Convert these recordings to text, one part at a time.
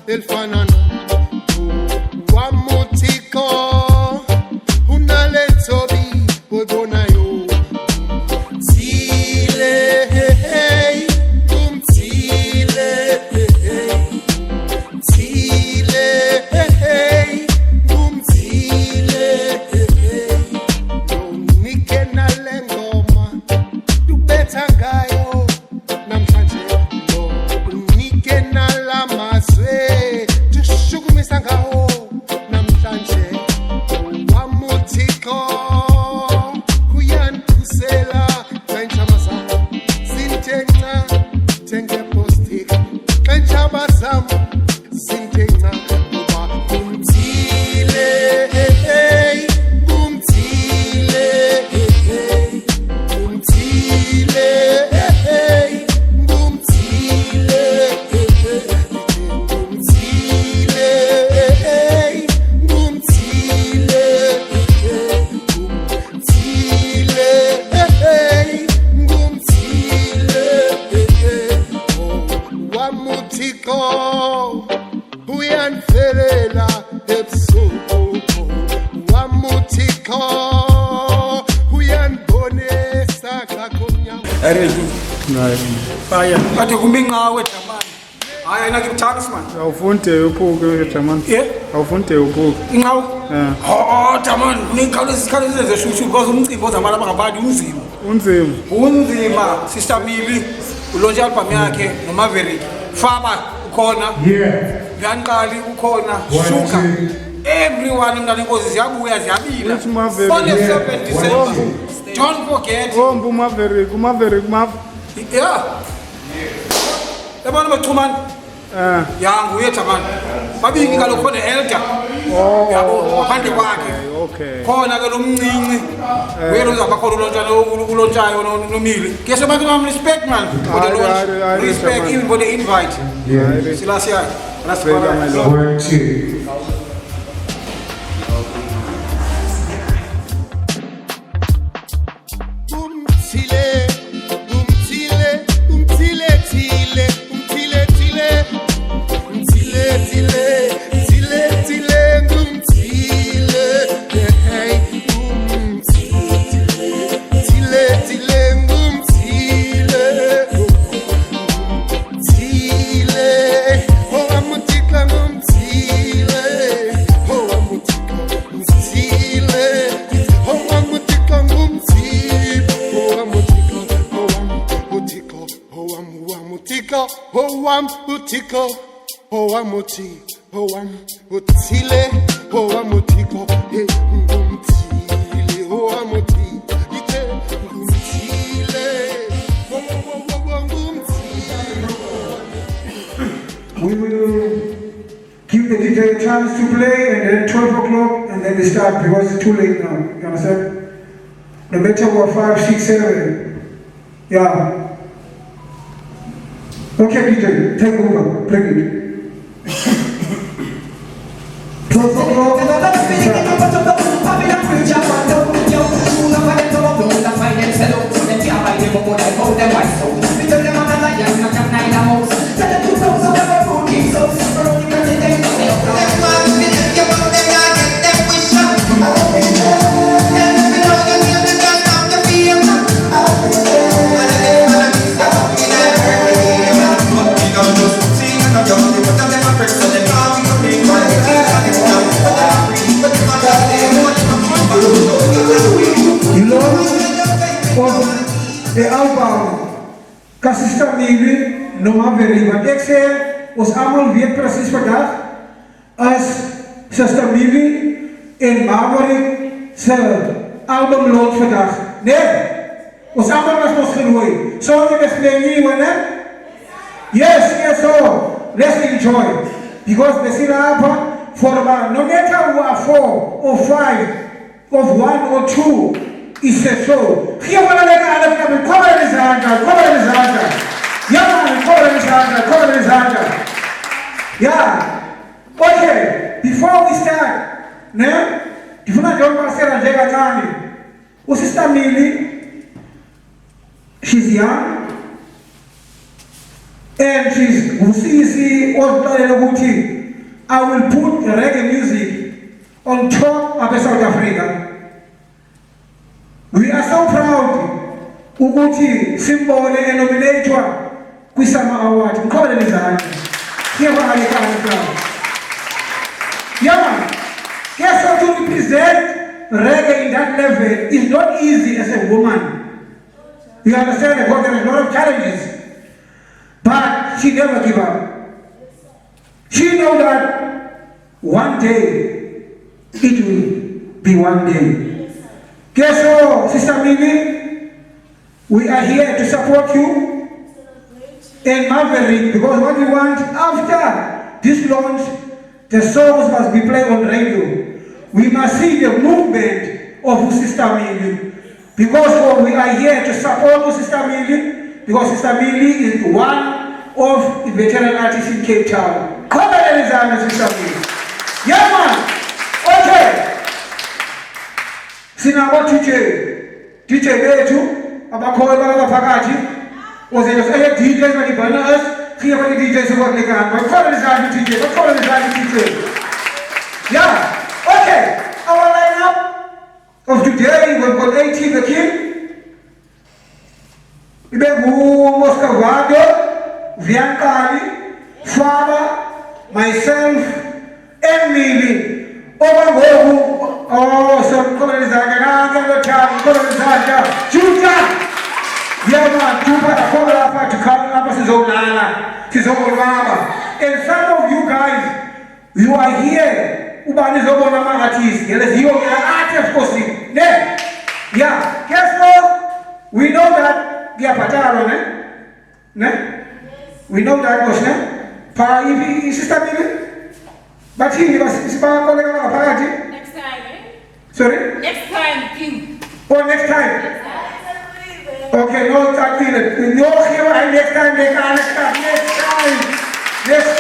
elfanana wamutiko unaletsobi odonayo Mtile hey Mtile hey Mtile hey Mtile hey Nonike nalengoma tubetha ngayo namhlanje lo unike nalamazwe tushukumisa ngawo namhlanje wamuthiko kuyantusela kanjabazama sintenca tengepostika kanjabazama sintenca ngoba kumthile kumthile kumthile kumthile kumthile kumthile wamuthiko uyanfelela ebusuku wamuthiko uyanibonisa kakhonyama Baya, ade kumbinqawe jamani. Hayi ayinakuthakisa man. Awufunde uphuke jamani. Awufunde uphuke. Inqawe? Jamani, unekhawuleza zeshushu because umcimbi ozamala abangabadi unzima. Unzima. Sister Mili ulonje album yakhe noMaverick. Faba ukhona. Yanqali ukhona. Shuka. Everyone mntana inkosi ziyabuya ziyabila. On the 7th December. Don't forget. Maverick. Yeah. Yabona bachumana. Yangu yethu abantu. Babingi kaloku khona elder. Yabo phande kwakhe. Okay. Khona ke lomncinci. Wena uzaba khona ulontshayo nomili. Kese abantu bam respect man. For the launch. Respect even for the invite. Yeah. Silasia. That's Very what my lord. 1, 2. Mutiko, muti, mutile, mutiko, mutile, muti, ite, mutile, We will give the DJ a chance to play and then 12 o'clock and then we start because it's too late now. You understand? No matter what, 5, 6, 7. Yeah. Okay, DJ, take over, bring it. 12 o'clock. The album Sister Mili noMaverick, want ek sê ons almal weet presies vandag as Sister Mili en Maverick se album launch vandag. Nee, ons almal was ons genooi. So we must play nie, né? Yes, so let's enjoy because the silaba for no matter who are 4 or 5 of 1 or 2 is the show. Here we are going to cover his hand. Yeah. Okay. Before we start, if you not John Pastor and Jega Tani, Sister Mili, she's young and she's Usisi or Taleguti. I will put reggae music on top of South Africa. We are so proud ukuthi simbone enominator kwi-Sama Award. Mkhona nizani. Kiyabonga ikhaya. Yeah, guess how to represent reggae in that level is not easy as a woman. You understand? Because there is a lot of challenges. But she never gave up. She know that one day it will be one day. Guess what, Sister Mimi? We are here to support you and Maverick, because what we want after this launch, the songs must be played on radio. We must see the movement of Sister Mimi, because we are here to support Sister Mimi, because Sister Mimi is one of the veteran artists in Cape Town. Come on, Sister Mimi. Yeah, man. Okay. Sinabo DJ betu abakhowe bakaphakathi ozenza aye DJs balibanners khiya bali DJs okwaklekana bakhona lezani DJ bakhona lezani DJ. Yeah. Okay. Our lineup of today we've got 18 the King. Ibengu Oscar Wado, Viankali, Father, myself, and Mimi. Oh, so come on, Juta! Yeah, man, Juta, come up to come up as his own Lala, his own Mama. And some of you guys, you are here. Uban is over Mama artist. You are artist posting. Yeah, guess what? We know that we are Pataro, ne? We know that was, ne? Para Sister Mimi? But he was next time, eh? Sorry? Next time, King. Oh, next time? Okay, no, that feeling. No, next time, they can't start. Next time. Next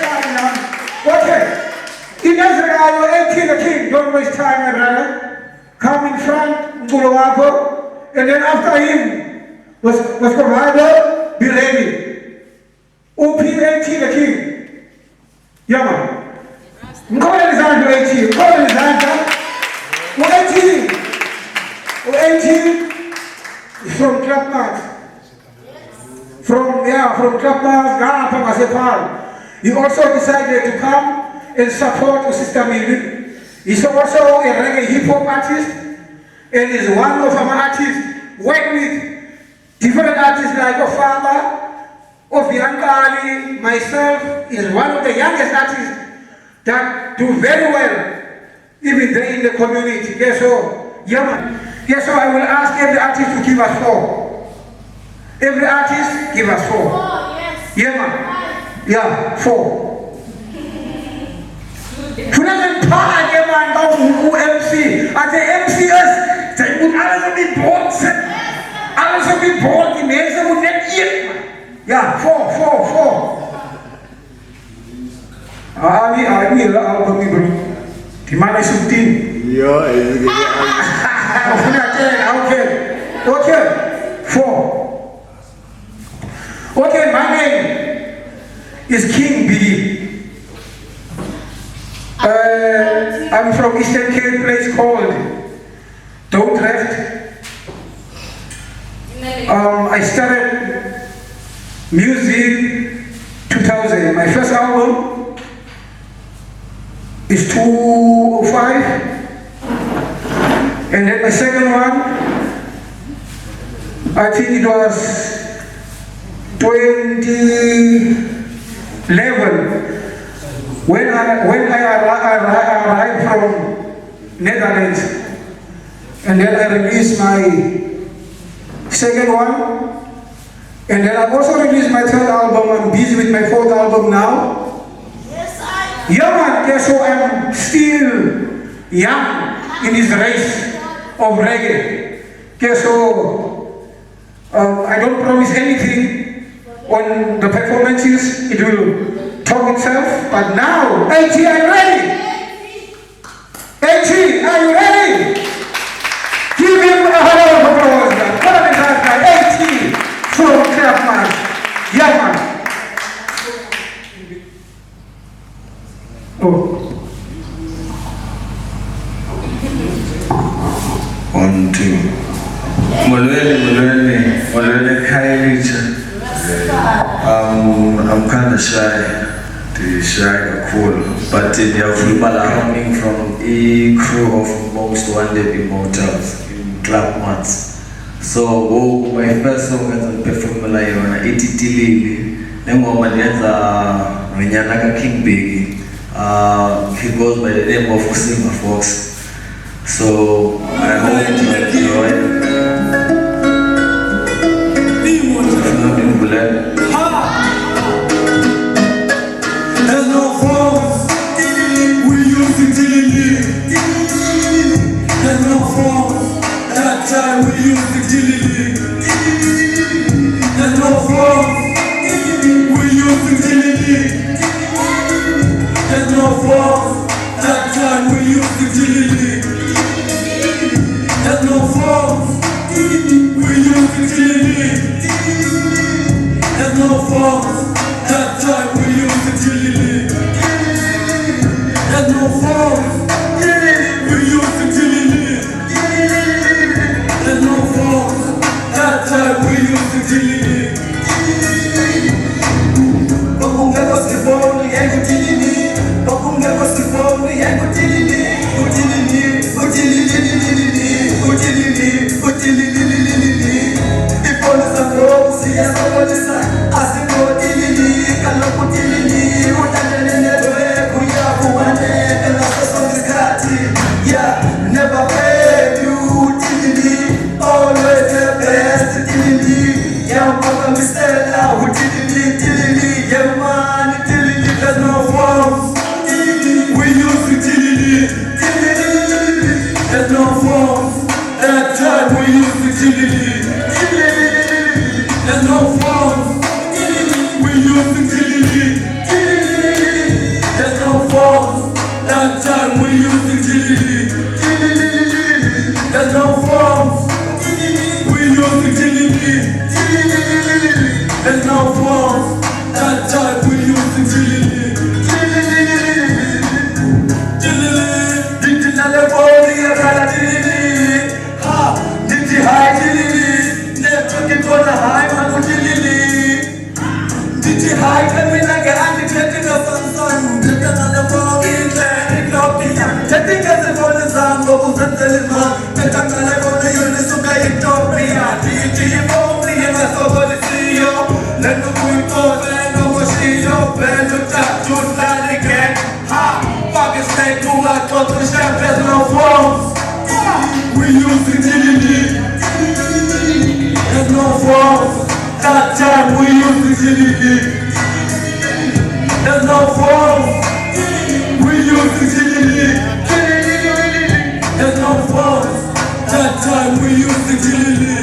time now. Okay. In Israel, 18 the King. Don't waste time, my brother. Come in front, Ngulowako. And then after him was Corrado, be ready. OP 18 the King. Yeah, man. Mkhona lezandla 18. Mkhona lezandla. U-18 from Klapmas. From Klapmas, Gapa, Masepal. He also decided to come and support Sister Mimi. He's also a reggae hip-hop artist and is one of our artists. Work with different artists like Ofama, of Yankali, myself, is one of the youngest artists that do very well, even there in the community. Yes, so, yeah, man. Yes, so I will ask every artist to give us 4. Every artist, give us 4. Oh, yes. Yeah, man. Yeah, 4. Tunazen pa ake man ba who MC. At the MCS, they would also be born. Also be born in the would not eat. Yeah, 4. Ali lah album ni bro. Di mana syuting? Yo, Okay. 4. Okay, my name is King B. I'm from Eastern Cape, place called Dordrecht. I started music 2000. My first album is 2005, and then my second one, I think it was 2011 when I arrived from Netherlands, and then I released my second one. And then I've also released my 3rd album. I'm busy with my 4th album now. Yes, I. Yeah, man. Yeah, so I'm still young in this race of reggae. Okay, so I don't promise anything on the performances. It will talk itself. But now, AT, are you ready? AT, are you ready? Give him a round of applause. What is that guy? AT. From Klapmas. Yeah, man. Oh. 1, 2. Molweni, Kylie. I'm kind of shy. Cool, but they are coming from a crew of most wanted immortals in club months. So my first song is perform like on Ititilili. Then one is King Biggie. He goes by the name of Silver Fox. So I hope you enjoy. There's no forms, we use it till it leave. There's no forms, that time we use it till it leave. There's no forms, we use it till it leave. There's no forms, that time we use it till it leave. There's no forms, we use it till it leave. There's no forms, that time we use it till it leave. There's no forms, we use it till it leave. There's no forms, that time we use it till it leave. Bakungeko sifoni yangu tilili, bakungeko sifoni yangu tilili, utilili, utilili, utilili, utilili. Ifoni sango siya sabolisa, asiko tilili, kaloku tilili, utanene kuya kuwane, elaso sondiskati. Yeah, never fail you tilili, always the best tilili. Yeah, papa mistela, utilili, tilili, yeah man, tilili. There's no forms, we use it tilili, tilili. There's no forms, that time we use it tilili, tilili. There's no forms, we use it tilili, tilili. There's no forms, that time we use it tilili, tilili. There's no forms, we use it tilili, tilili. There's no forms, that time we use it tilili, tilili. Tilili, nale body akala tilili, ha, diti high tilili, never get on a high man tilili. Diti high kamina ke andi chatting a sansan, chatting on the body, chatting up, chatting as a phone zango, uzantelima, chatting on the body, you suka itopia, diti body, and a sobolisiyo, let the people then go see your bed to touch your stand again. Ha, fucking stay cool, I thought the chef has no forms. We use it tilili, there's no forms. That time we use it tilili, there's no forms. We use it tilili, there's no forms. That time we use it tilili,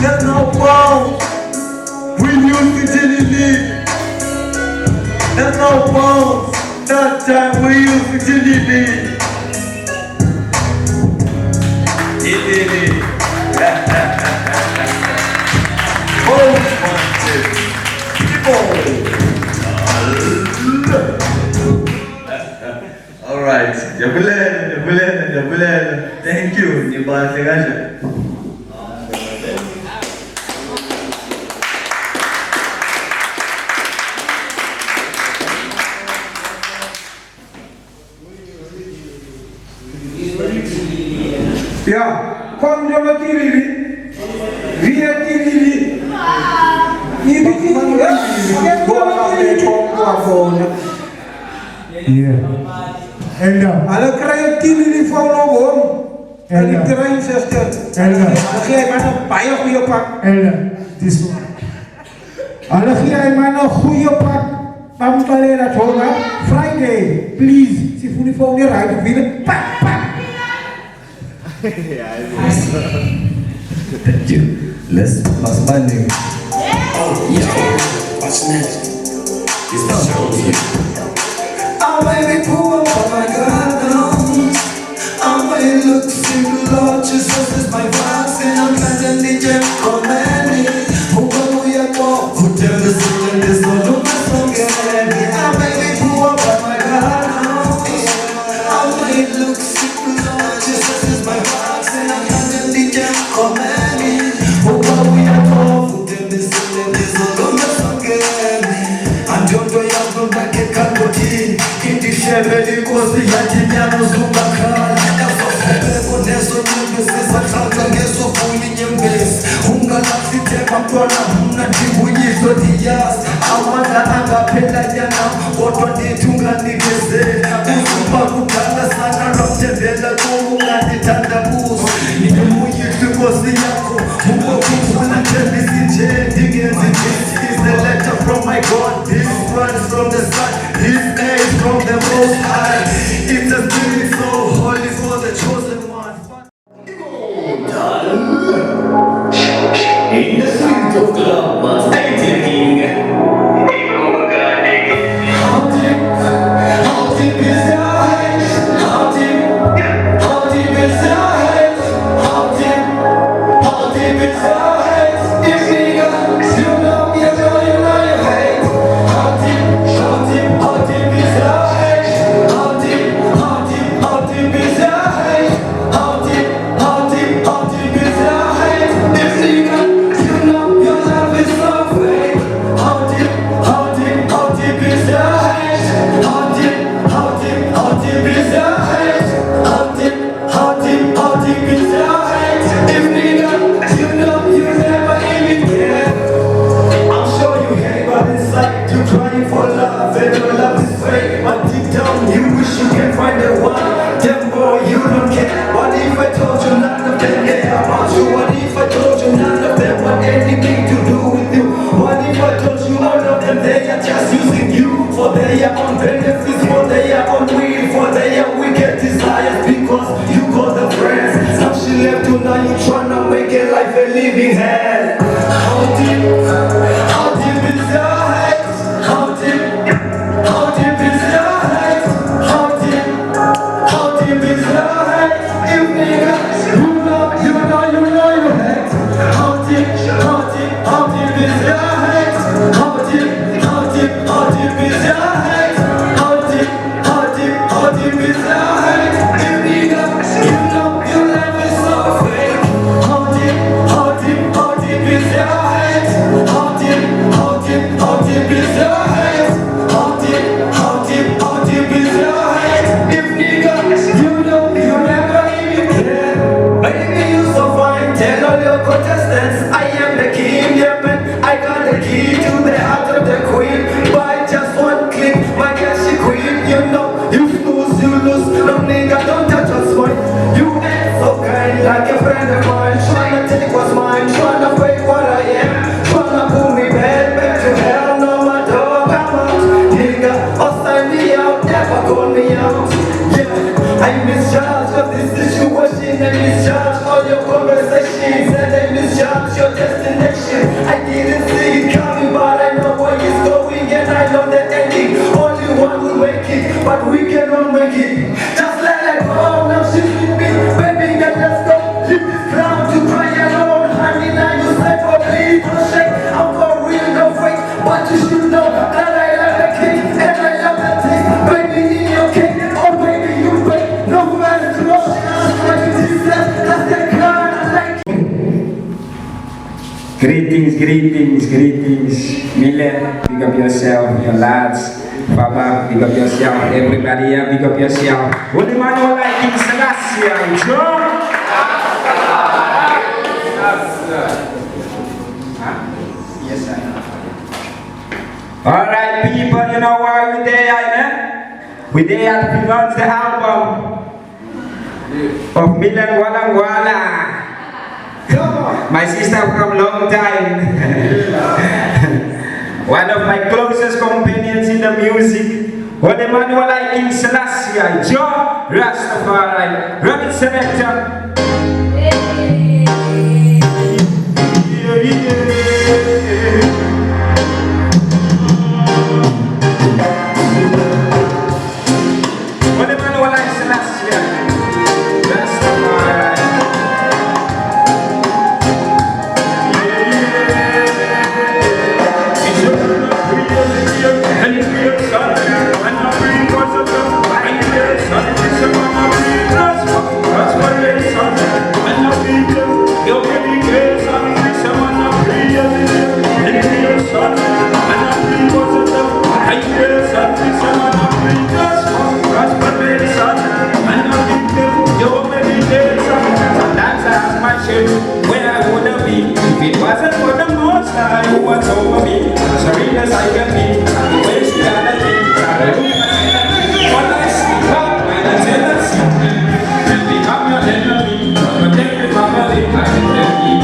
there's no forms. We use it tilili, there's no forms. That time we use it tilili. Alright, Jabulana. Thank you. Nibate kaje. Yeah, quando tilili, via tilili. Ibi tilili, Elder. Alle krijgen tilili van gewoon. En die terrein zegt. Elder. Dan ga je maar een baie goede pak. Elder. This one. Alle jij maar een goede pak. Vamos fazer a joga. Friday, please. Se for uniform de right, vira. Pak, pak. Thank you. Let's pass banding. Oh, yo, what's next? It's the show to you. I'm baby poor, but my God knows. I'm baby look single, Lord Jesus is my box, and I'm glad need you command me. Who go we are go? Who tell the sin this no look so good? I'm baby poor, inkosi yathi nyalo zungakhala ezofubeko nezo nyembezi zathatha ngezofuna inyembezi ungalafitheka mntwana mna ndibuyiswa ndiyazi amandla angaphela nyana kodwa ndithi unganikezela uzuba kudala sana lwamthembela kuwo ungandithandabuza ndimuyiswa inkosi yakho ukokhumbula thembisi nje ndingenzi this is the letter from my God, this one is from the sun, this is from the most high. It's a spirit so holy for the chosen one. In the streets of club, but I taking how deep is your eyes? How deep is your eyes? How deep is your eyes? If nigga, you know you hate. How deep is your eyes? How deep is your eyes? How deep is your eyes? If nigga, you know your love is so fake. How deep is your eyes? How deep is your eyes? How deep is your eyes? If nigga, you know you never even care. I'm sure you hate, but inside you're crying for love, and your love is fake. But deep down you wish you can find the one. Damn boy, you don't care. What if I told you none of them care about you? What if I told you none of them want anything to do with you? What if I told you all of them they are just using you for their own benefits, for their own will, for their wicked desires? Because you got the friends. Now she left you, now you tryna make a life a living hell. How deep is your heart? How deep is your heart? How deep is your heart? If nigga, you know you hate. How deep is your heart? How deep is your heart? How deep is your heart? If nigga, you know your love is so fake. How deep is your heart? How deep is your heart? How deep is your heart? If nigga, you know you never even care. Baby, you so fine, tell all your contestants I am the king, yeah man, I got the key to the heart of the queen. By just one click, my girl she queen. You know, you snooze, you lose. No nigga, don't touch us, boy. You ain't so kind, like a friend of mine. Tryna take what's mine, tryna fake what I am. Tryna pull me back to hell. No, my dog, I'm out. Nigga, or sign me out, never call me out. Yeah, I misjudge of this situation. I misjudge all your conversations. And I misjudge your destination. I didn't see it coming, but I know where it's going. And I know the ending. Only one will make it, but we cannot make it. Just let it go, now she's with me. Baby, then let's go. Leave this crowd to cry alone. Honey, now you say for please don't shake. I'm for real, no fake. But you should know that I love the cake and I love the taste. Baby, in your cake, oh baby, you bake. No man's close. That's the kind I like. Greetings, Milen, big up yourself, your lads. Papa, big up yourself, everybody here, big up yourself. Holy man, like in Selassie, John. Yes, I know. Alright, people, you know why we're there, eh? We're there to launch the album of Milen Walangwala. My sister from long time. One of my closest companions in the music. Holy Manuel like King Selassie, Joe Rastafari, Robin Selector. Holy Manuel like Selassie, Rastafari. You're getting crazy, I'm happiness I can be. When she got a thing, what I see, when I tell her something, when they have your enemy, protect the family, I can tell you.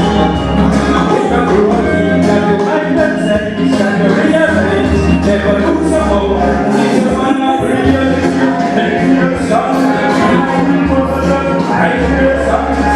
If I'm growing, that you find and say, that you realize, never lose a hope. It's a man of reality, take your son, I hear something,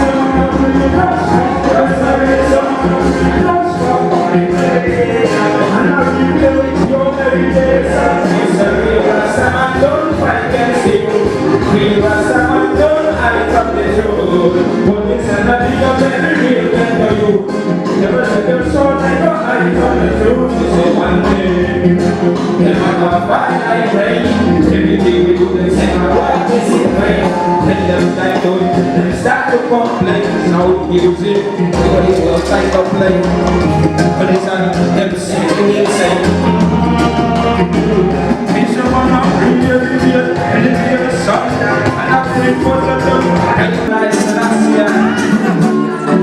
everything we do, they say my wife is in pain. Let them die to it, and start to complain. Now music, nobody will try to play. But it's not them saying insane. It's a one of real, and it's here a song. And I'm pretty for the dog. And nice and I see ya.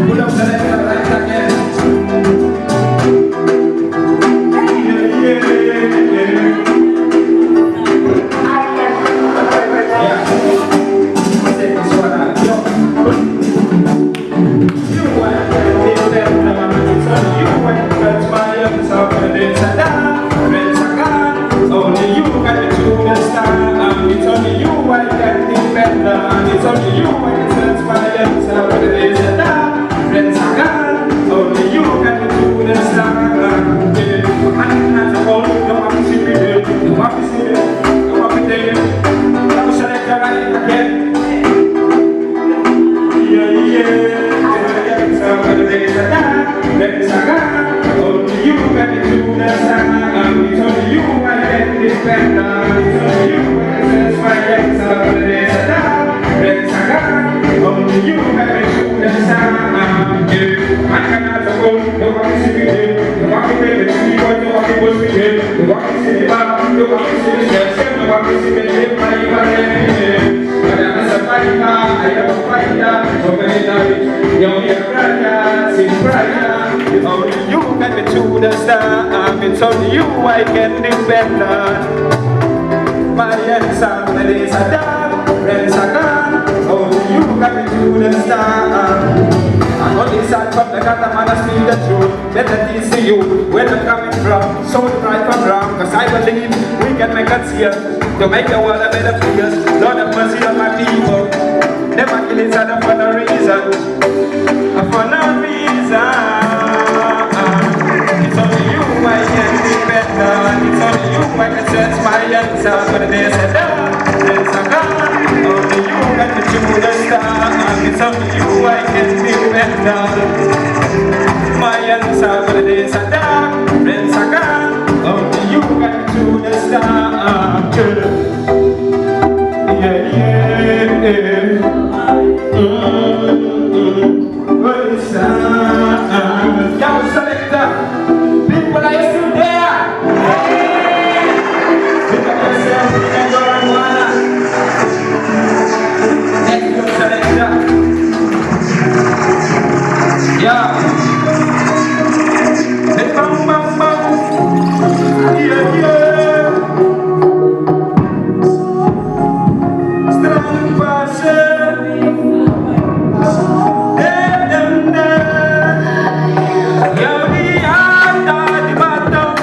Put up the letter right again. It's only you I can depend on. My answer, that is a dog, friends are gone. Only you got me to the star. I'm only sad from the catamaran, speak the truth. Better things to you, where I'm coming from. So right from wrong, cause I believe we can make a tear to make the world a better place. Lord have mercy on my people. Never kill each other for no reason. For no reason. It's only you I can depend on. It's only you I can search my answer. But there's a dark, there's a God. Only you got me to the star. It's only you I can depend on. My answer, but there's a dark, there's a God. Only you got me to the star. Yeah, yeah, yeah. What is that? Y'all selector. People are still there. Look at yourself, look at your marijuana. Next your selector. Yeah. Hey, bam, bam, bam. Yeah, yeah. Strong passion. Hey, them, them. Yeah, we are the bottom.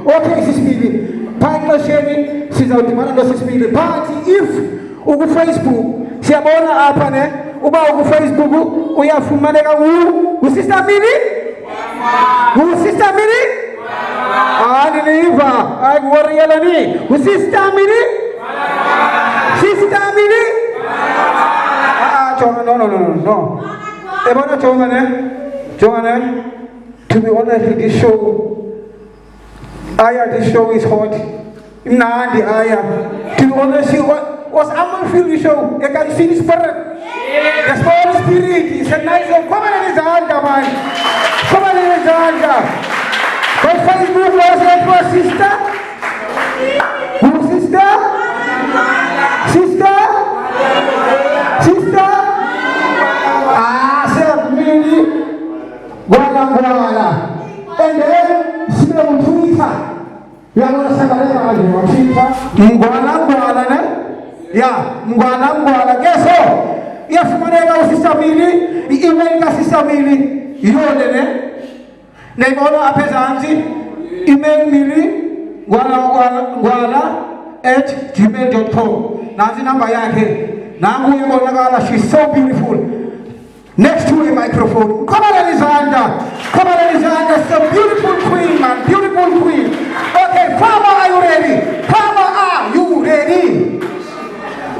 Okay, sisibili. Phakathi kwesheni sizawudibana nosisibili. But if uku-Facebook siyabona apha ne uba uku-Facebook uyafumaneka usister Mili? Usister Mili? Niliva. Warrielani. Usister Mili? Sister Mili? No. Ebona Chongane. To be honest with this show, this show is hot. Nandi Aya. To be honest, was Amal feel the show? I can see the spirit. The spirit is a nice one. Come on, it's Anga, man. Come on, it's Anga. But Facebook was it for sister? Who sister? Sister? Really? Gwala. And then, smell Twitter. Yamana Sagarema, Twitter. Gwala, ne? Yeah, Gwala. Guess what? Yes, Manega Sister Mili, email Sister Mili, you know the name? Name all Apezanzi, email Mili, gwala@gmail.com. Nazi number yake. Nangu Yamana, she's so beautiful. Next to a microphone. Come on, Alexander. It's a beautiful queen, man. Beautiful queen. Okay, Farmer, are you ready?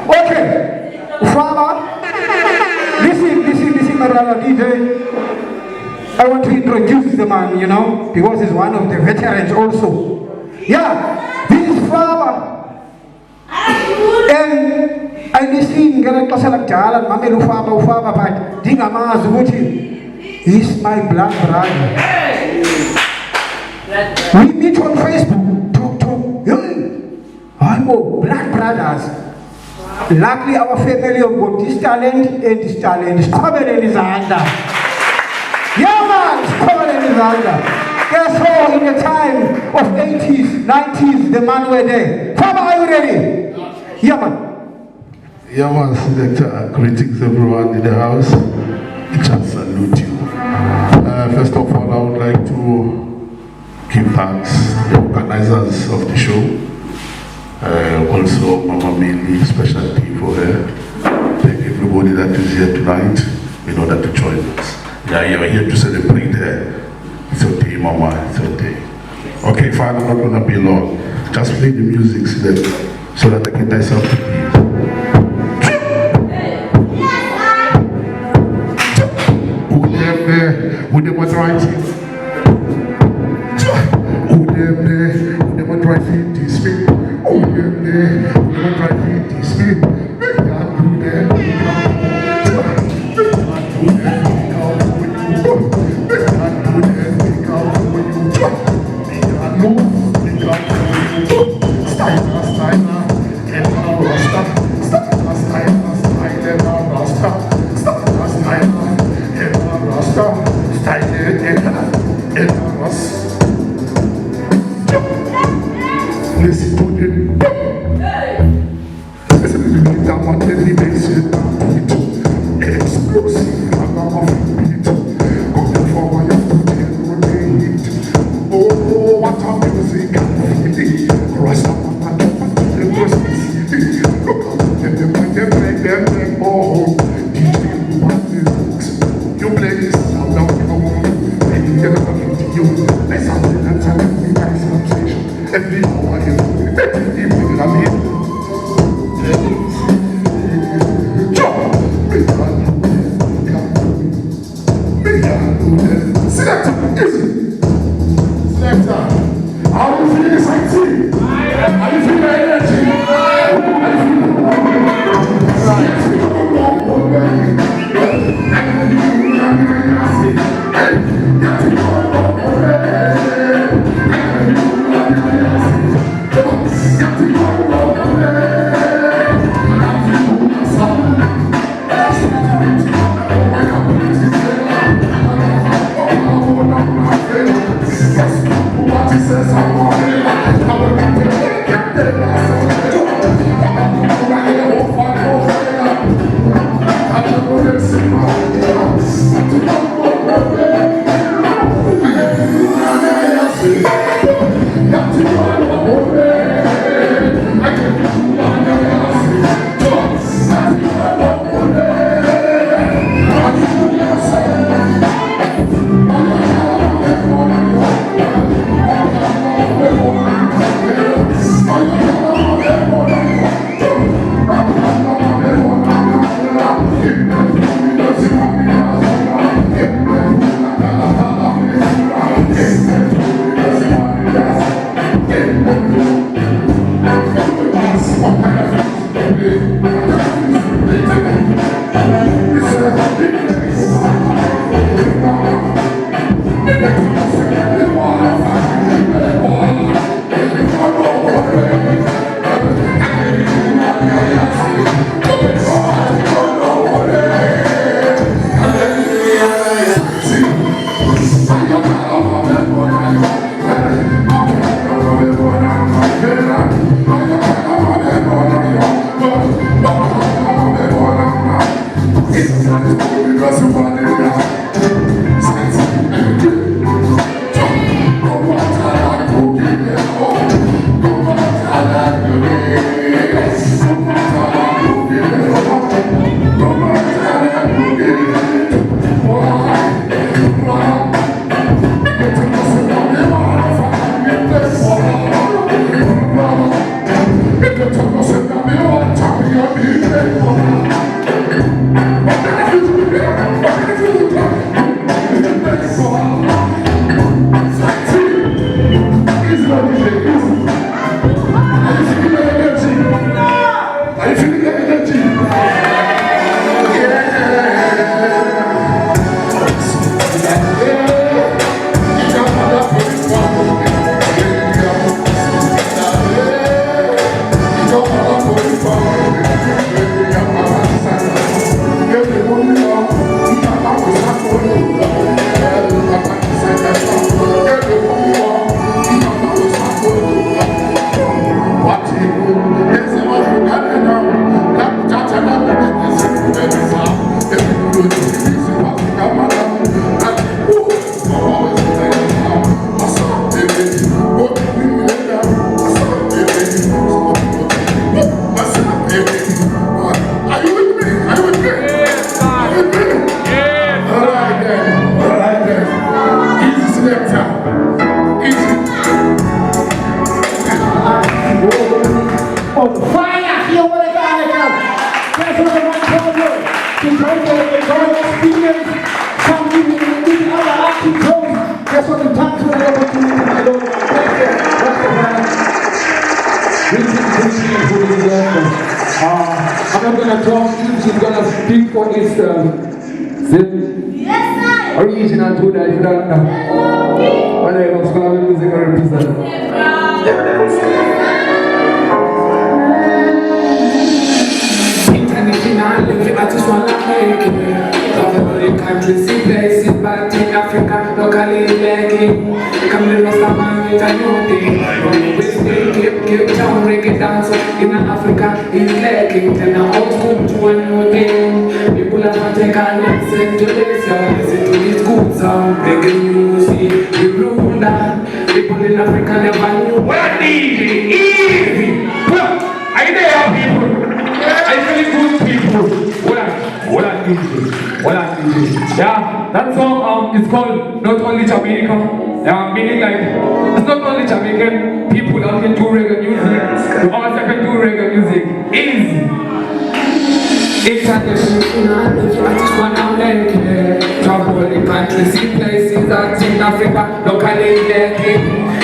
Okay. Farmer, listen, my brother DJ. I want to introduce the man, because he's one of the veterans also. Yeah, this is Farmer. And I listen, Ufaba, but he's my blood brother. We meet on Facebook, talk. I'm blood brothers. Luckily, our family have got this talent and this talent. Strawberry in his hand. Yeah, man, strawberry in his hand. Guess what? In the time of 80s, 90s, the man were there. Faba, are you ready? Yeah, man. Selector, greetings everyone in the house. I just salute you. First of all, I would like to give thanks to the organizers of the show. Also, Mama Mili, special team for her. Thank everybody that is here tonight in order to join us. Yeah, you are here to celebrate her. It's okay, Mama, it's okay. Okay, fine, I'm not going to be long. Just play the music so that I can die something. Who them was writing? Who them was writing this way? Who them was writing this way? Make God do that. Make God do that. ladies and gentlemen. I'm not gonna talk, she's gonna speak for Eastern. Original to that, you don't know. But I was gonna be music represent. International, I just wanna make it. Travel the country, see places, but in Africa, locally leggy. Come to Rastaman with a new thing. We stay Cape Town, reggae dance in Africa is leggy. Then I old school to a new thing. People have to take a listen to this, listen to this good sound. Reggae music, we rule that. People in Africa never knew. Well, easy. Well, are you there, people? I really good people. What are these? Yeah, that song is called Not Only Jamaica. Yeah, meaning like it's not only Jamaican people that can do reggae music. You also can do reggae music. Easy. International, I just wanna make it. Travel the country, see places that's in Africa, locally leggy.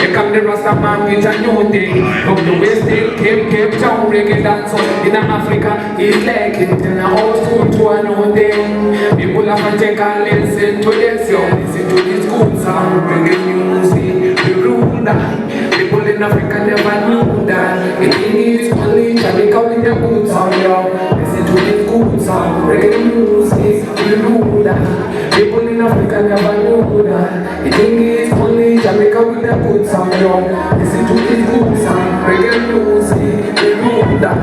Here come the Rastaman with a new thing. From the West End, Cape Town, reggae dance in Africa is leggy. Then I old school to a new thing. People have to take a listen to this, listen to this good sound, reggae music, we rule that. People in Africa never knew that. It is only Jamaica with the good sound, yo. Listen to this good sound, reggae music, we rule that. People in Africa never knew that. It is only Jamaica with the good sound, yo. Listen to this good sound, reggae music, we rule that.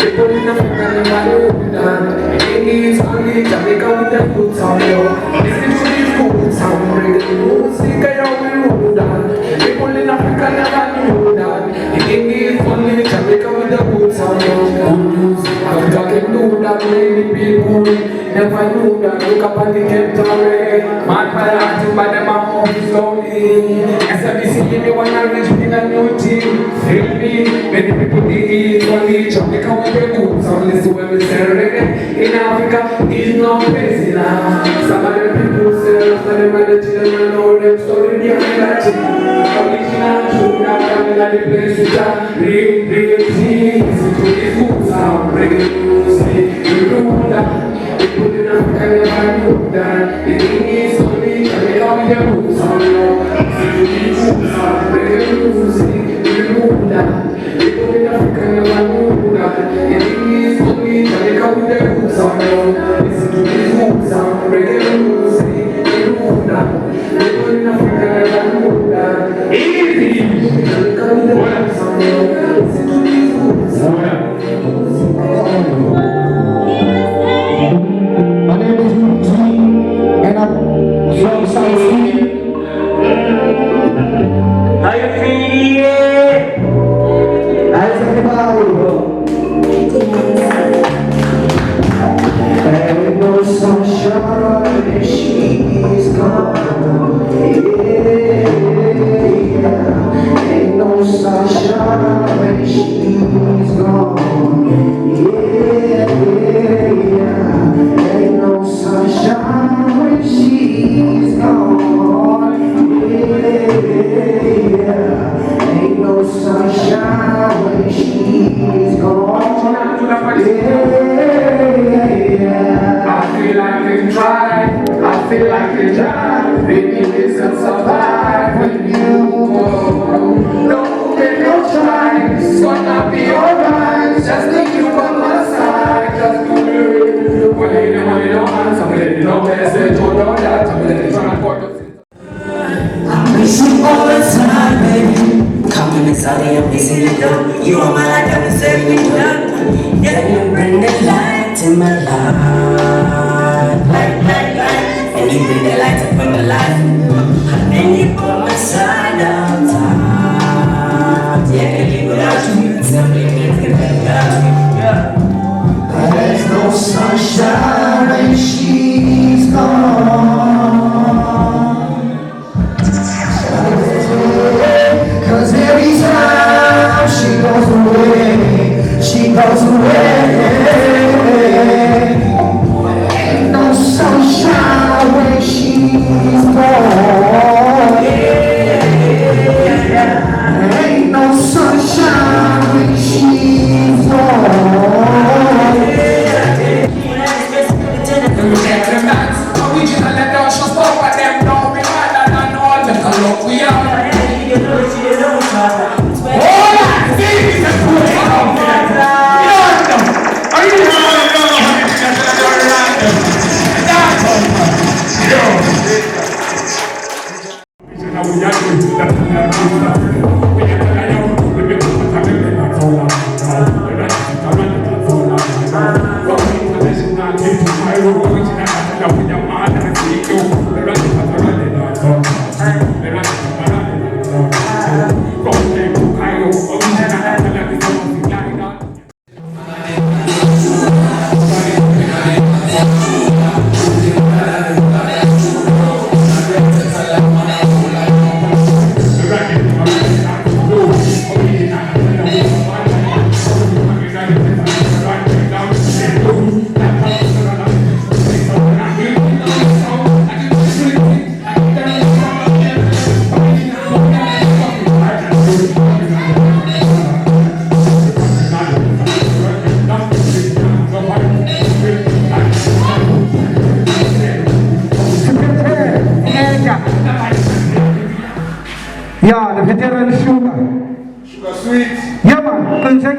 People in Africa never knew that. It is only Jamaica with the good sound, yo. Listen to this good sound, reggae music, yo, we rule that. People in Africa never knew that. It is only Jamaica with the good sound, yo. Good news, Africa can do that. Many people never knew that. Look up at the Cape Town reggae. Mad Parati, but them are moving slowly. SMBC, me wanna reach in a new team. Feel me, many people dig it only Jamaica with the good sound. Listen when we say reggae in Africa is not crazy now. Some of the people say, some of them are the children know them story behind that thing. Original true, now coming at the place with that real thing. Listen to this good sound, reggae music, you know that. People in Africa never knew that. The thing is only Jamaica with the good sound, yo. Listen to this good sound, reggae music, you know that. People in Africa never knew that. The thing is only Jamaica with the good sound, yo. Listen to this good sound, reggae music, you know that. People in Africa never knew that. Easy! Jamaica with the good sound, yo. Listen to this good sound. My name is Muti, and I'm from South City. How you feeling? How's everybody? Ain't no sunshine when she's gone. Yeah. Ain't no sunshine when she's gone. Yeah. Ain't no sunshine when she's gone. Yeah. Ain't no sunshine when she's gone. I feel like they try, I feel like they try. Baby, listen, survive when you go. No, they don't try, it's gonna be alright. Just think you on my side, just do it. When you don't answer, when you don't message, or don't that, when you try to put us in. I miss you all the time, baby. Coming inside and missing you down. You are my light, I'm setting me down. Yeah, you bring the light to my life. Light. And you bring the light up in my life. And you put my side outside. Yeah, and you without you, tell me anything without you. Yeah. There's no sunshine when she's gone. Cause every time she goes away, she goes away. Ain't no sunshine when she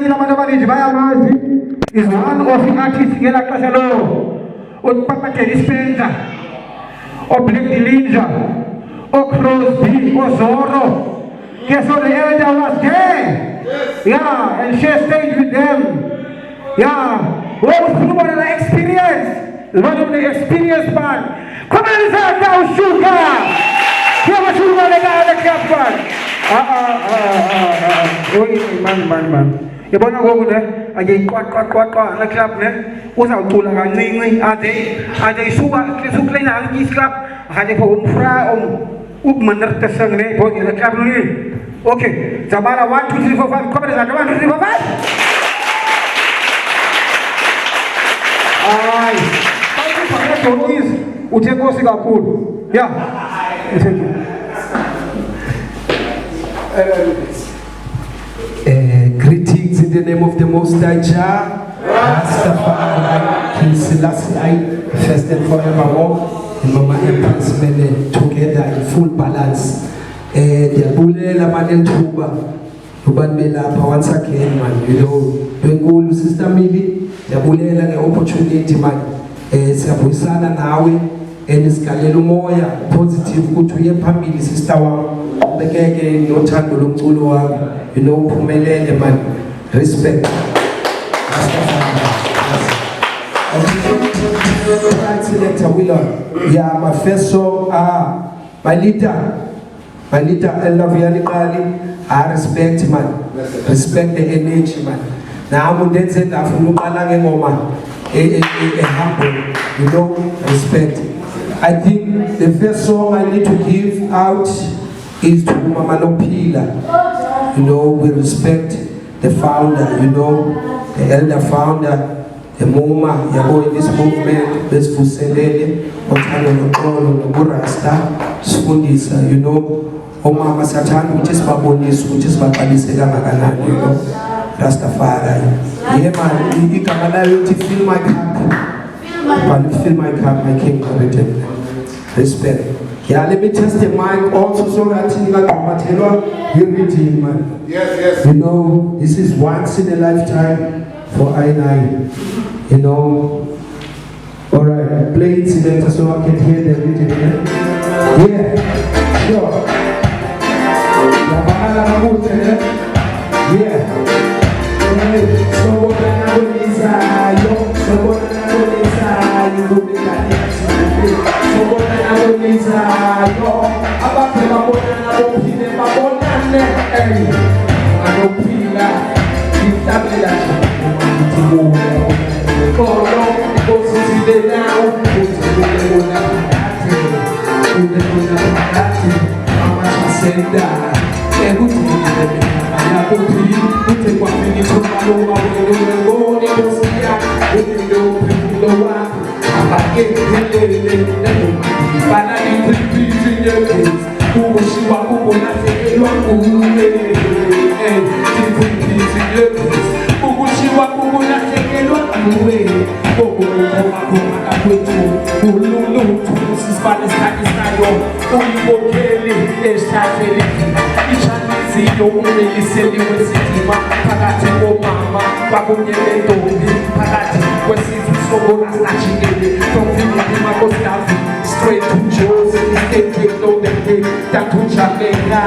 Nina Madamani Bayamazi is one of the artists in La Casalo, or Papa Dispenza, or Blake Ninja, or Crosby, or Zorro. Guess what? The elder was there. Yeah, and she stayed with them. Yeah, what was one of the experience? One of the experienced man. Come on, now, sugar. Come on, sugar, the guy, the captain. Oh, man. You want to go there? Again, quack, the club, was out to like a name. Are they sugar, clean out this club? Had a home fry on Upman, the sun, the club. Okay, Zabara 1, 2, 3, 4, 5, come on, 1, 2, 3, 4, 5. Aye. Uteko Singapore. Yeah. Thank you. Greetings in the name of the Most High Jah, Rastafari, King Selassie, first and forevermore, and Mama Empress Mene together in full balance. Diabulela Manel Tuba, Ruban Belapa once again, man. You know, when go to Sister Mili, Diabulela the opportunity, man. Siyabuyisana nawe enisikhalela umoya positive ukuthi uye phambili sister wami ubekeke nothando lomculo wami you know uphumelele man respect selector Willon yeah my first song my leader Elaviyani Qali I respect man respect the energy man nami ndenze ngafuna uqala ngengoma humble, you know, respect. I think the first song I need to give out is to Mama Nopila. You know, we respect the founder, you know, the elder founder, the Moma, Yabo in this movement, Best Fuselele, Otano Nokolo, Noburasta, Spundisa, you know, Omama Satan, which is Babonis, which is Bakalisega Magana, you know, Rastafari. Yeah, man, you can allow to fill my cup. Fill my cup, my king, respect. Yeah, let me test the mic also so that you redeem, man. Yes. You know, this is once in a lifetime for I9. You know, alright, play it selector so I can hear the reading. Yeah, sure. Yeah. Straight to Joe's and they know the way that to Jamaica.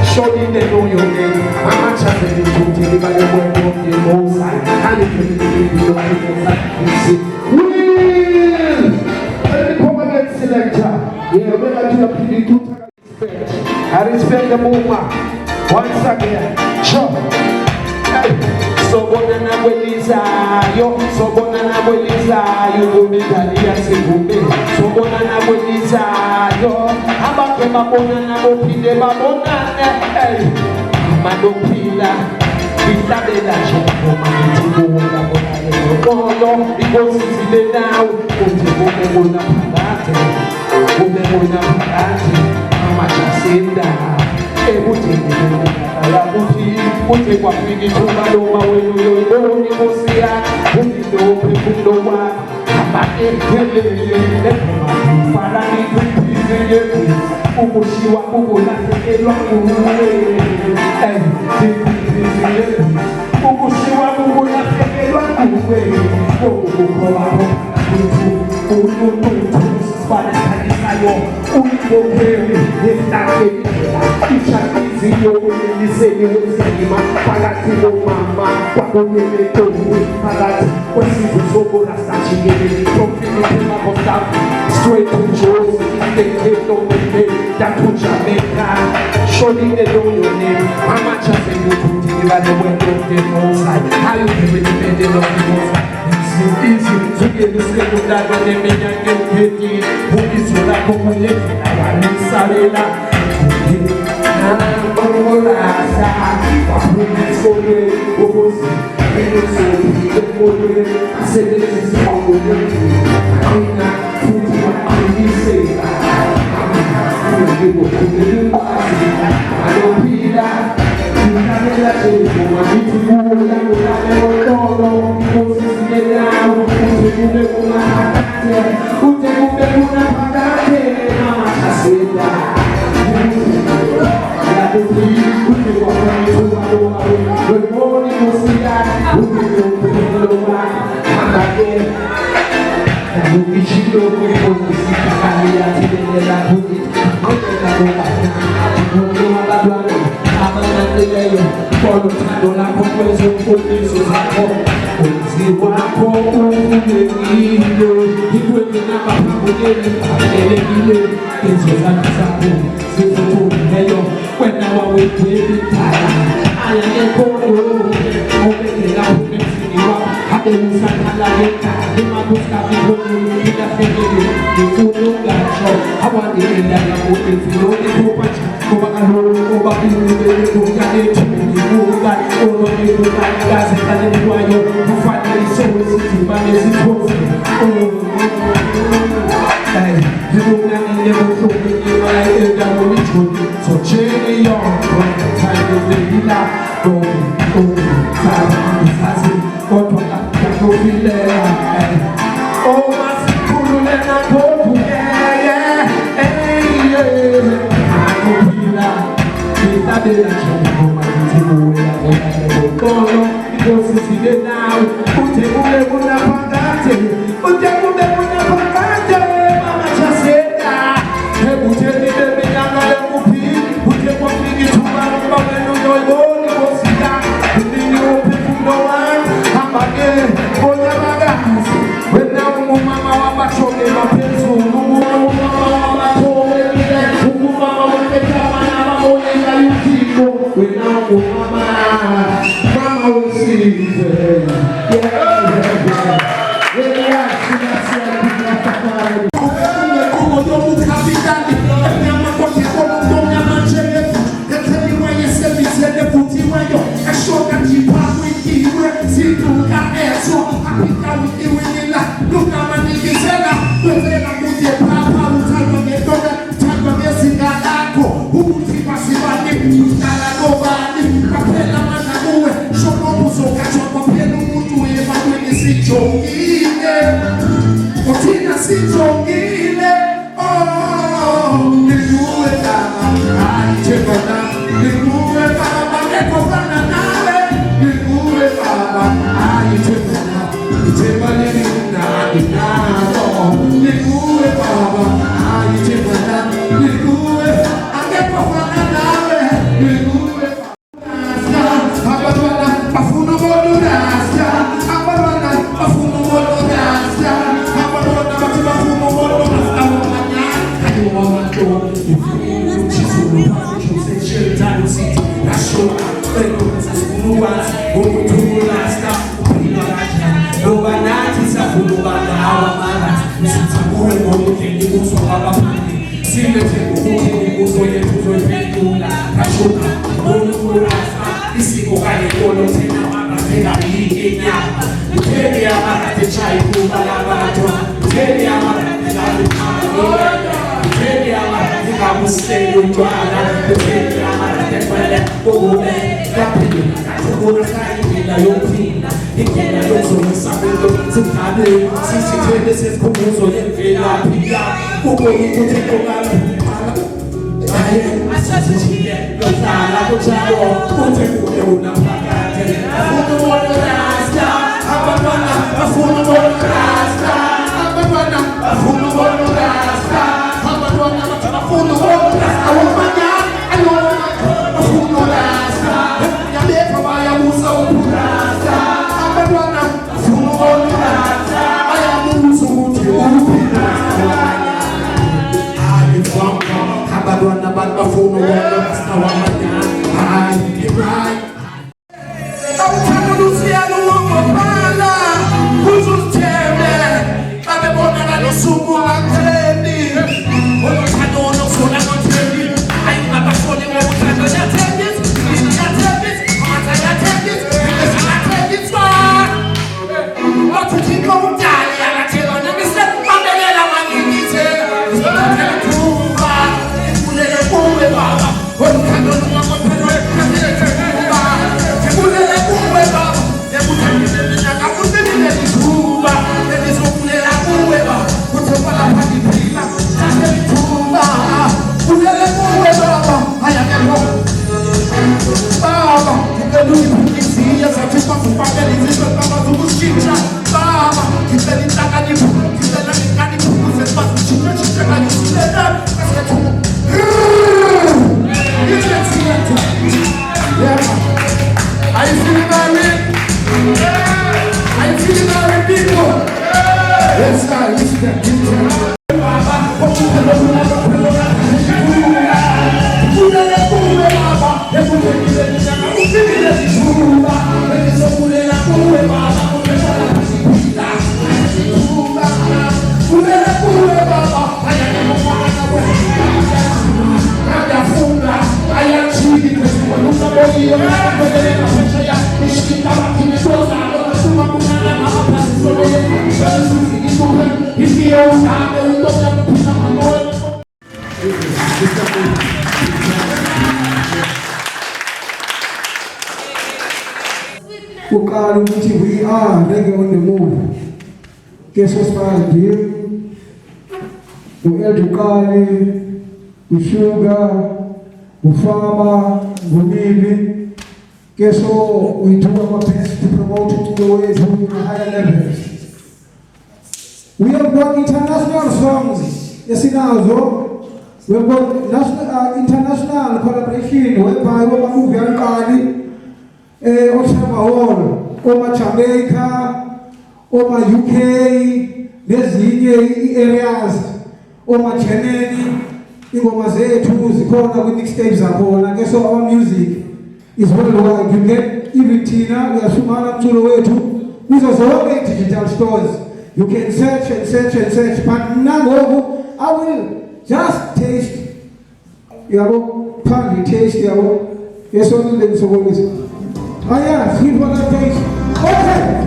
Surely they know your name. Mama Chapel to deliver the word of the Most High. And if you believe you are the Most High, Will! Let me come again, selector. Yeah, we're going to appeal to respect. I respect the movement. Once again, sure. Sobona na bweliza yo, sobona na bweliza yo, gumitalia sigume. Sobona na bweliza yo, abake mabona na bopide mabona ne. Madopila, bitabela choko manitigo na bona ne. Kono because sile now, kotigo mona pagate, mona pagate, mama chasenda. Pute kwa pigi chumba doma wenu yoyo ni mosia Pute do wa Abake kelele Fara ni kupize yetu Ukoshiwa kukola sekelwa kuwe Kupize yetu Ukoshiwa way, straight to Joe's, they came on the day, that to Jamaica. Surely they know your name. How much have they put together the window of the outside? How you do it, the of the outside? It's easy to get this little that when they make and get paid. Who is what I come and live? I want to say that. I'm bafuna ubona basawamanya hayi right awuthanda lusiyalo ngophala uzuzithembe babebona losuku ngatheni uthando nofuna ngotheni ayi babafone ngokuthanda yathembis amata yathembis yathembis wathi thiko umdali akathela nemise babelela mangithe ngithethuba ngibulele kuwe baba uthando ngokuthanda ngibulele kuwe baba ngibulele minyaka kusinile ithuba ngizokulela kuwe baba uthemba lapha ngiphila ngithuba ngibulele kuwe baba ayakho baba ngibelungisiya sathi bafupakela izizwe baba zokushintsha baba ngicela inhlakanipho ngicela inhlakanipho ukuze bazishintshe kanye silela kasethu I feel very people. Let's start with that. Uqala ukuthi we are reggae on the move. Guess what's my deal? U-Eldukali, uSugar, uFama, uMimi. Guess what? We do our best to promote it to the way to higher levels. We have got international songs. Yes, we have got national, international collaboration whereby we are moving Oshama Hall, Oma Jamaica, Oma UK, nezinye areas, Oma Cheneni, ingoma zethu zikhona kwi-mixtapes zakhona. Ke so our music is worldwide. You get even thina uyafumana umculo wethu kuzo zonke digital stores. You can search and search and search, but nangoku I will just taste. Yabo, pandi taste yabo. Yeso nile msokolisa. Oh yeah, sweet for that taste. Okay.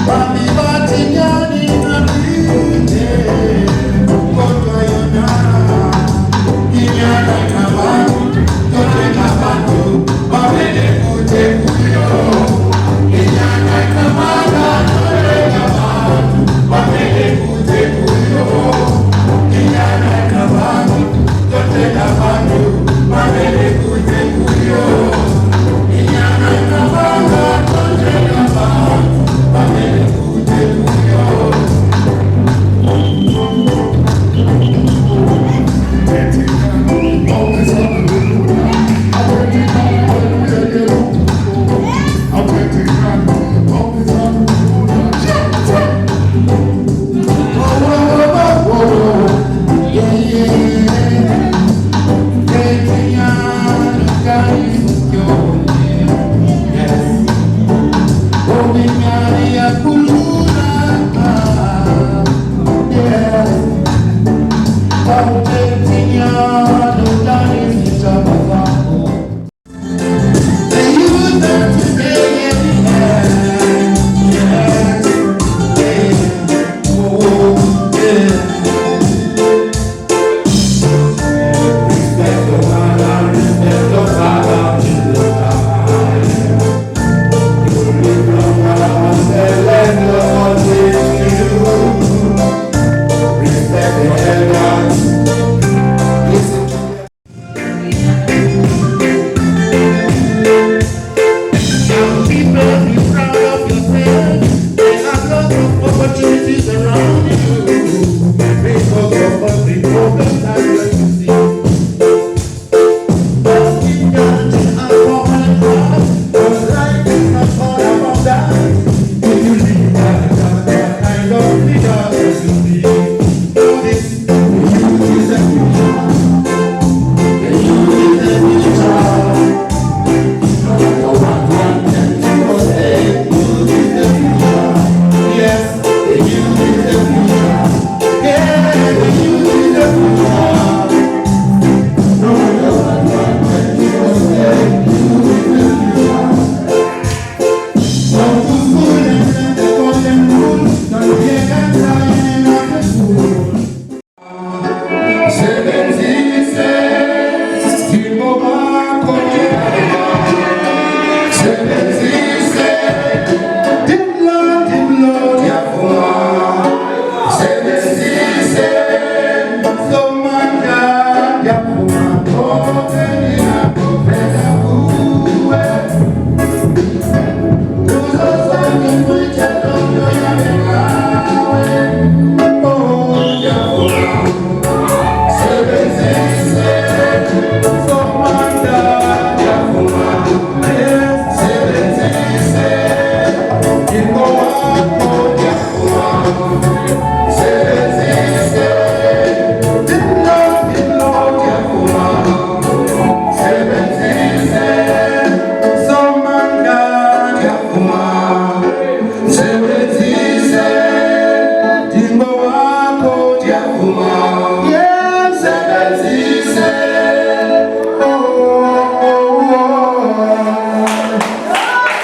Bami batinyani na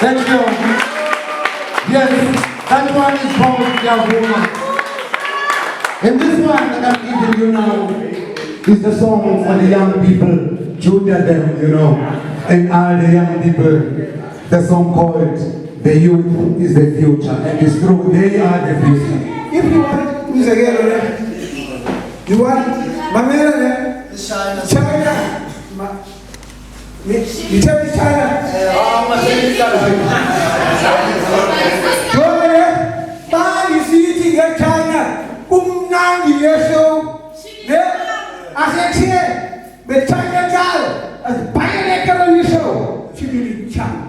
Thank you. Yes, that one is called Yavuma. And this one that I'm giving you now is the song for the young people, Judah them, you know, and all the young people. The song called The Youth is the Future, and it's true, they are the future. If you want music, you want Mamela, China. You tell me China. You see it in China. Years old. I said here, the China girl, as pioneer on the show. She really China.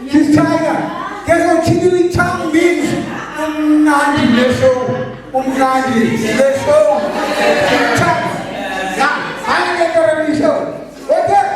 She's China. Guess what Chili Chang means? Umnandi Lesho. Umnandi Lesho. Yeah, pioneer on the show. Yeah.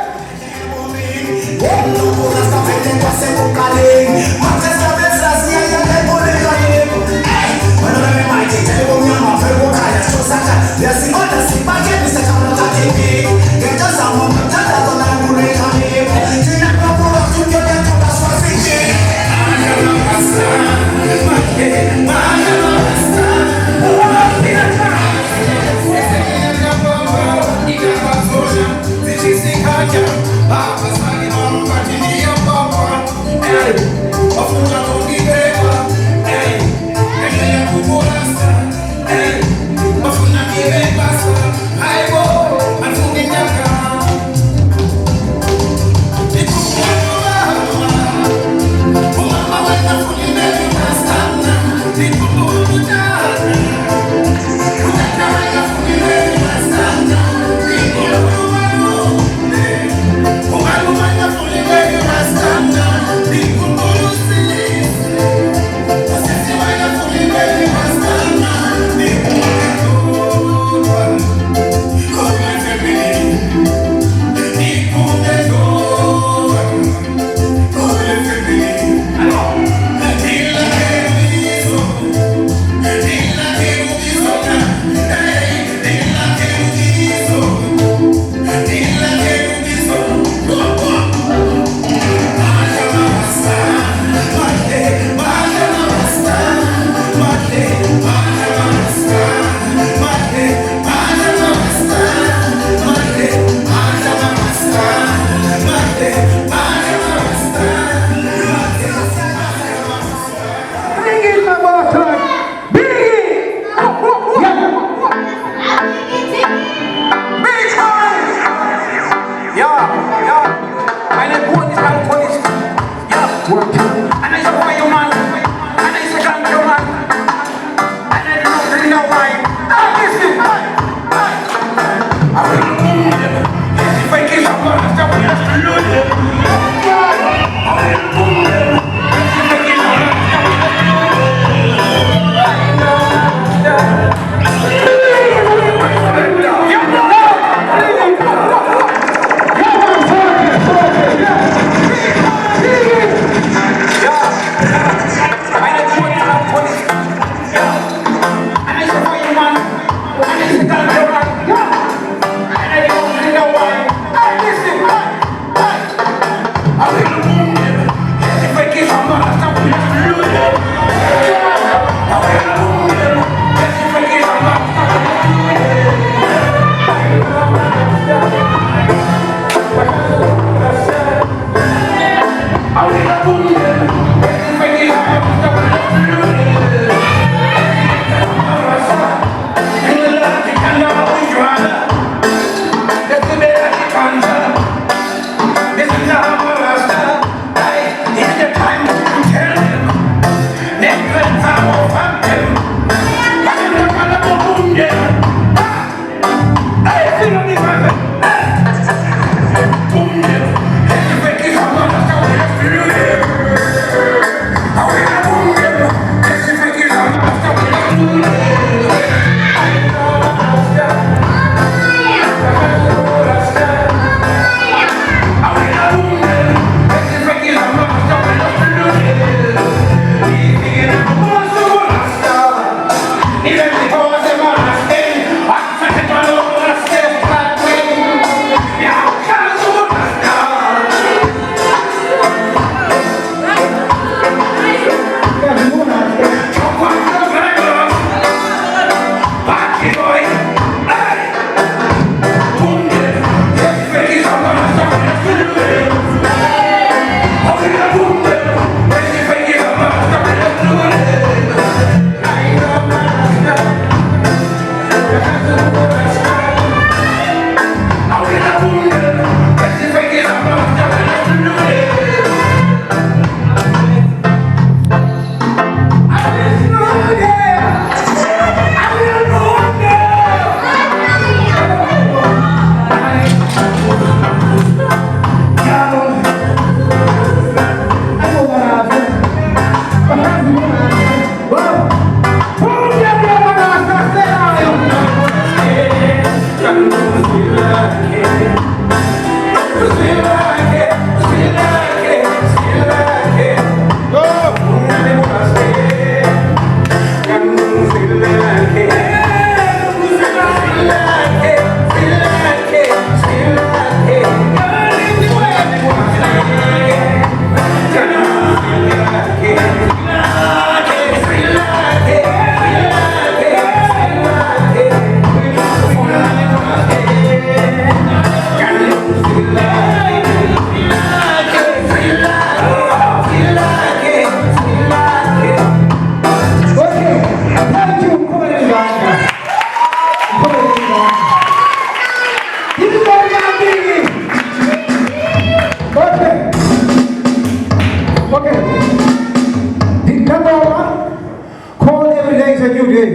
Day.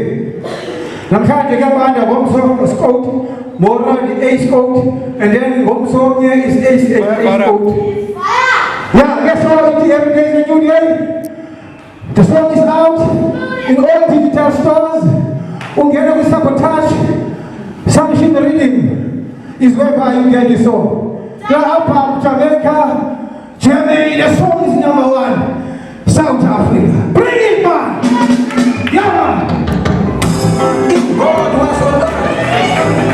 Namhlanje kuyabanda ngomso scout, Mora the A scout, and then ngomso is A scout. Yeah, guess what? Every day is a new day. The song is out in all digital stores. Ungena with Sabotage, Sunshine Rhythm is whereby you get the song. The album Jamaica, Germany, the song is #1. South Africa. Bring it, man! Yeah, man! God was on South Africa.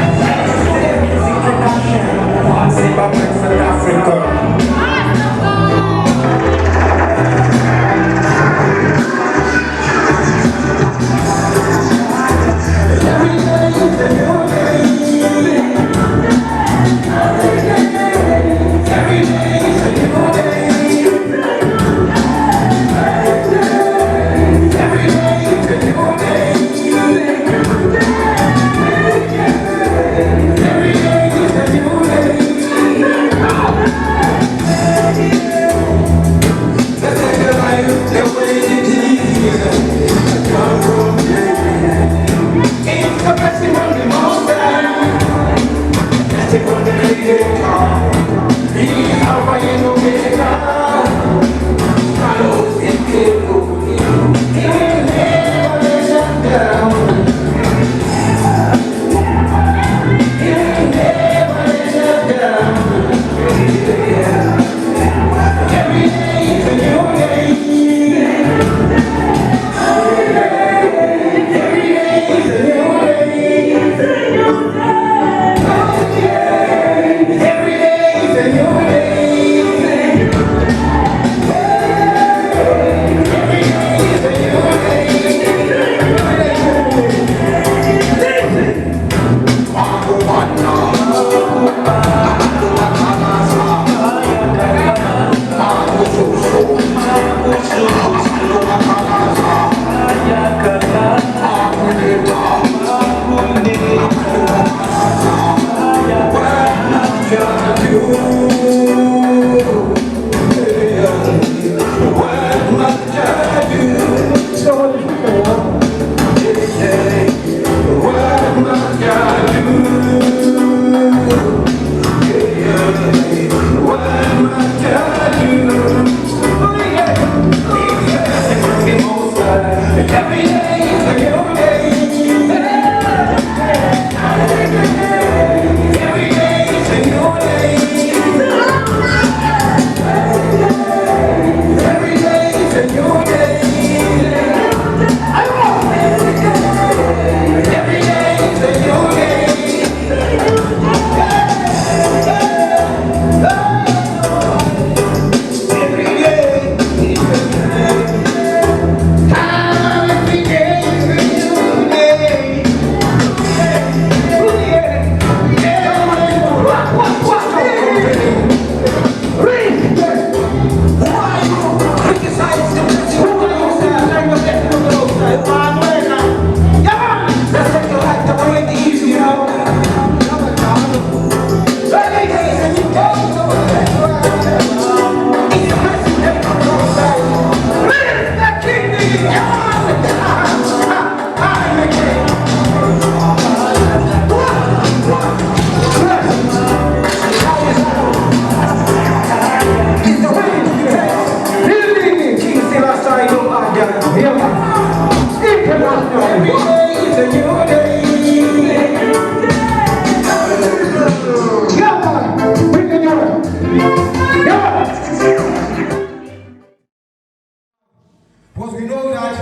Because we know that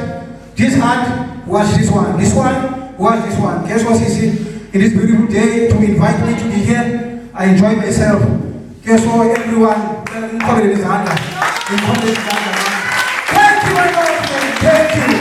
this hand was this one was this one. Guess what, Sisi? In this beautiful day, to invite me to be here, I enjoy myself. Guess what, everyone? Thank you very much. Thank you.